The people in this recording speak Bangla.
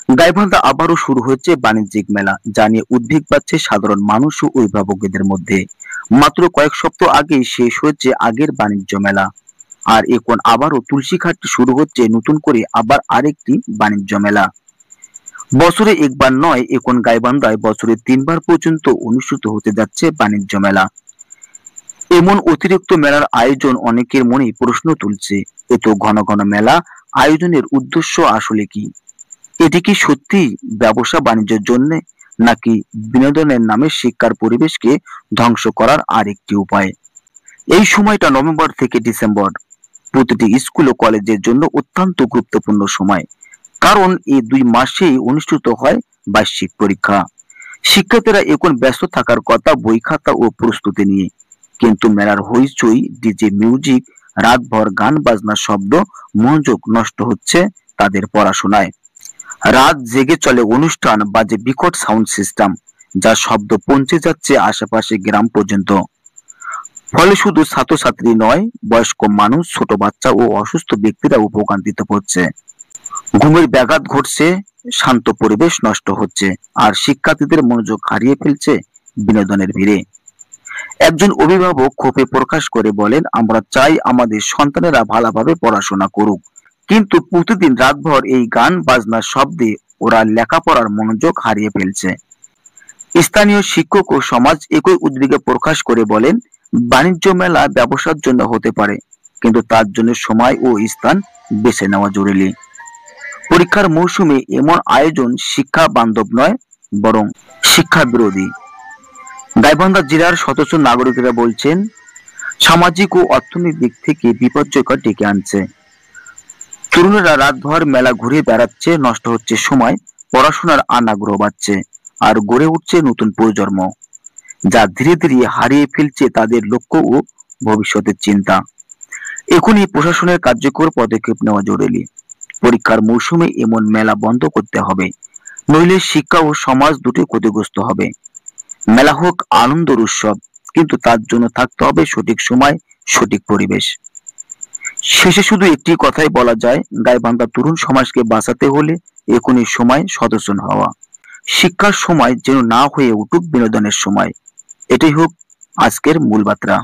গাইবান্ধা আবারও শুরু হচ্ছে বাণিজ্যিক মেলা, যা নিয়ে উদ্বেগ পাচ্ছে সাধারণ মানুষ ও অভিভাবকদের মধ্যে। মাত্র কয়েক সপ্তাহ আগেই শেষ হয়েছে আগের বাণিজ্য মেলা, আর এখন আবারও তুলসীঘাটে শুরু হচ্ছে নতুন করে আবার আরেকটি বাণিজ্য মেলা। বছরে একবার নয়, এখন গাইবান্ধায় বছরে 3 বার পর্যন্ত অনুষ্ঠিত হতে যাচ্ছে বাণিজ্য মেলা। এমন অতিরিক্ত মেলার আয়োজন অনেকের মনেই প্রশ্ন তুলছে। এত ঘন ঘন মেলা আয়োজনের উদ্দেশ্য আসলে কি? এটি কি সত্যি ব্যবসা বাণিজ্যের জন্য, নাকি বিনোদনের নামে শিক্ষার পরিবেশকে ধ্বংস করার আরেকটি উপায়? এই সময়টা নভেম্বর থেকে ডিসেম্বর প্রতিটি স্কুল ও কলেজের জন্য অত্যন্ত গুরুত্বপূর্ণ সময়, কারণ এই 2 মাসেই অনুষ্ঠিত হয় বার্ষিক পরীক্ষা। শিক্ষার্থীরা এখন ব্যস্ত থাকার কথা বই খাতা ও প্রস্তুতি নিয়ে, কিন্তু মেলার হইচই, ডিজে মিউজিক, রাতভর গান বাজনার শব্দ মনোযোগ নষ্ট হচ্ছে তাদের পড়াশোনায়। রাত জেগে চলে অনুষ্ঠান, বাজে বিকট সাউন্ড সিস্টেম, যা শব্দ পৌঁছে যাচ্ছে আশেপাশে গ্রাম পর্যন্ত। ফলে শুধু ছাত্রছাত্রী নয়, বয়স্ক মানুষ, ছোট বাচ্চা ও অসুস্থ ব্যক্তিরাও ভোগান্তিতে পড়ছে। ঘুমের ব্যাঘাত ঘটছে, শান্ত পরিবেশ নষ্ট হচ্ছে, আর শিক্ষার্থীদের মনোযোগ হারিয়ে ফেলছে বিনোদনের ভিড়ে। একজন অভিভাবক ক্ষোভে প্রকাশ করে বলেন, আমরা চাই আমাদের সন্তানেরা ভালোভাবে পড়াশোনা করুক, কিন্তু প্রতিদিন রাতভর এই গান বাজনার শব্দে ওরা লেখাপড়ার মনোযোগ হারিয়ে ফেলছে। স্থানীয় শিক্ষক ও সমাজ একই উদ্বেগ প্রকাশ করে বলেন, বাণিজ্য মেলা ব্যবসার জন্য হতে পারে, কিন্তু তার জন্য সময় ও স্থান বেছে নেওয়া জরুরি। পরীক্ষার মৌসুমে এমন আয়োজন শিক্ষা বান্ধব নয়, বরং শিক্ষা বিরোধী। গাইবান্ধা জেলার সচেতন নাগরিকরা বলছেন, সামাজিক ও অর্থনৈতিক দিক থেকে বিপর্যয়কর ডেকে আনছে। তরুণেরা রাতভর মেলা ঘুরে বেড়াচ্ছে, নষ্ট হচ্ছে সময়, পড়াশোনার অনাগ্রহ বাড়ছে, আর গড়ে উঠছে নতুন প্রজন্ম, যা ধীরে ধীরে হারিয়ে ফেলছে তাদের লক্ষ্য ও ভবিষ্যতের চিন্তা। এখনই প্রশাসনের কার্যকর পদক্ষেপ নেওয়া জরুরি। পরীক্ষার মৌসুমে এমন মেলা বন্ধ করতে হবে, নইলে শিক্ষা ও সমাজ দুটোই ক্ষতিগ্রস্ত হবে। মেলা হোক আনন্দের উৎসব, কিন্তু তার জন্য থাকতে হবে সঠিক সময়, সঠিক পরিবেশ। শেষে শুধু একটি কথাই বলা যায়, গাইবান্ধা তরুণ সমাজকে বাঁচাতে হলে এখনই সময় সচেতন হওয়া। শিক্ষার সময় যেন না হয়ে উঠুক বিনোদনের সময়। এটাই হোক আজকের মূল বার্তা।